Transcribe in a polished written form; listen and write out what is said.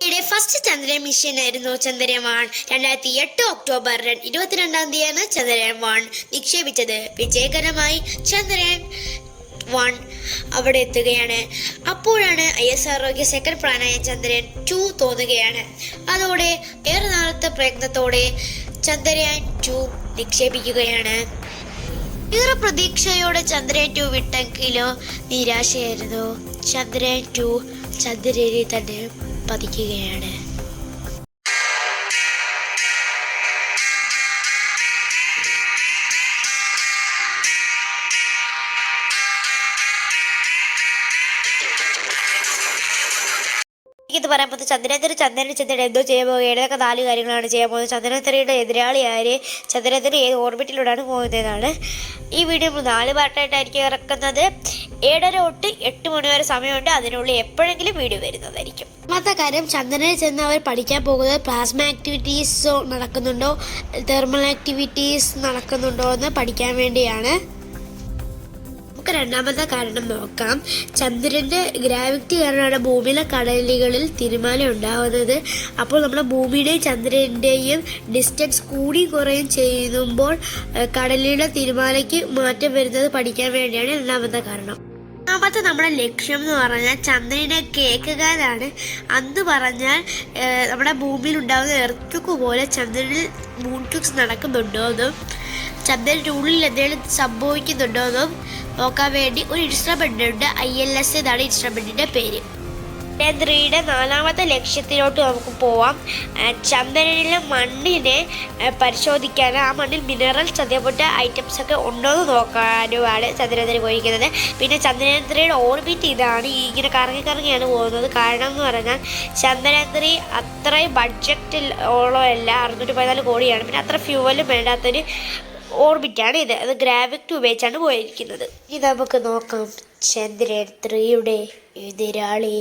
നാസയുടെ first Chandrayaan mission ആയിരുന്നു Chandrayaan 2008 October 22 Chandrayaan നിക്ഷേപിച്ചത്. വിജയകരമായി ചന്ദ്രയാൻ 1 അവിടെ എത്തുകയാണ്. അപ്പോഴാണ് ISROയ്ക്ക് സെക്കൻഡ് പ്ലാനായ ചന്ദ്രയാൻ 2 തോന്നുകയാണ്. അതോടെ ഏറെ നാളത്തെ പ്രയത്നത്തോടെ ചന്ദ്രയാൻ 2 നിക്ഷേപിക്കുകയാണ്. ഏറെ പ്രതീക്ഷയോടെ ചന്ദ്രയാൻ 2 വിട്ടെങ്കിലും നിരാശയായിരുന്നു. ചന്ദ്രയാൻ 2 ചന്ദ്രനിൽ തന്നെ പതിക്കുകയാണ്. ഇത് പറയാൻ പോകുന്നത് ചന്ദ്രൻ എന്തോ ചെയ്യാൻ പോകുകയാണ്. ഇതൊക്കെ 4 കാര്യങ്ങളാണ് ചെയ്യാൻ പോകുന്നത്. ചന്ദ്രൻ എതിരാളി ആര്, ചന്ദ്രൻ ഏത് ഓർബിറ്റിലൂടെയാണ് പോകുന്നതെന്നാണ് ഈ വീഡിയോ 4 പാർട്ടായിട്ടായിരിക്കും ഇറക്കുന്നത്. 7:30 തൊട്ട് 8 മണി വരെ സമയമുണ്ട്. അതിനുള്ളിൽ എപ്പോഴെങ്കിലും വീഡിയോ വരുന്നതായിരിക്കും. ഒന്നാമത്തെ കാര്യം, ചന്ദ്രനിൽ ചെന്ന് അവർ പഠിക്കാൻ പോകുന്നത് പ്ലാസ്മ ആക്ടിവിറ്റീസ് നടക്കുന്നുണ്ടോ, തെർമൽ ആക്ടിവിറ്റീസ് നടക്കുന്നുണ്ടോ എന്ന് പഠിക്കാൻ വേണ്ടിയാണ്. നമുക്ക് രണ്ടാമത്തെ കാരണം നോക്കാം. ചന്ദ്രൻ്റെ ഗ്രാവിറ്റി കാരണമാണ് ഭൂമിയിലെ കടലുകളിൽ തിരമാല ഉണ്ടാകുന്നത്. അപ്പോൾ നമ്മുടെ ഭൂമിയുടെയും ചന്ദ്രൻ്റെയും ഡിസ്റ്റൻസ് കൂടി കുറയും ചെയ്യുമ്പോൾ കടലിലെ തിരമാലയ്ക്ക് മാറ്റം വരുന്നത് പഠിക്കാൻ വേണ്ടിയാണ് രണ്ടാമത്തെ കാരണം. മൂന്നാമത്തെ നമ്മുടെ ലക്ഷ്യം എന്ന് പറഞ്ഞാൽ ചന്ദ്രനെ കേൾക്കുകയാണ്. അന്ന് പറഞ്ഞാൽ നമ്മുടെ ഭൂമിയിൽ ഉണ്ടാകുന്ന എർത്തുക്ക് പോലെ ചന്ദ്രനിൽ മൂൺ ക്വിക്സ് നടക്കുന്നുണ്ടോ എന്നും ചന്ദ്രൻ്റെ ഉള്ളിൽ എന്തെങ്കിലും സംഭവിക്കുന്നുണ്ടോ എന്നും നോക്കാൻ വേണ്ടി ഒരു ഇൻസ്ട്രുമെൻ്റ് ഉണ്ട്. ILS എന്നാണ് ഇൻസ്ട്രുമെൻറ്റിൻ്റെ പേര്. ചന്ദ്രയുടെ 4ാമത്തെ ലക്ഷ്യത്തിലോട്ട് നമുക്ക് പോവാം. ചന്ദ്രനിലെ മണ്ണിനെ പരിശോധിക്കാൻ, ആ മണ്ണിൽ മിനറൽസ് അതേപോലത്തെ ഐറ്റംസ് ഒക്കെ ഉണ്ടോ എന്ന് നോക്കാനുമാണ് ചന്ദ്രയാൻ പോയിരിക്കുന്നത്. പിന്നെ ചന്ദ്രയാൻ ഓർബിറ്റ് ഇതാണ്, ഇങ്ങനെ കറങ്ങിയാണ് പോകുന്നത്. കാരണം എന്ന് പറഞ്ഞാൽ ചന്ദ്രയാൻ അത്രയും ബഡ്ജറ്റിൽ ഉള്ളതല്ല, 614 കോടിയാണ്. പിന്നെ അത്ര ഫ്യൂവലും വേണ്ടാത്തൊരു ഓർബിറ്റാണ് ഇത്. അത് ഗ്രാവിറ്റി ഉപയോഗിച്ചാണ് പോയിരിക്കുന്നത്. ഇനി നമുക്ക് നോക്കാം ചന്ദ്രയാൻ 3യുടെ എതിരാളി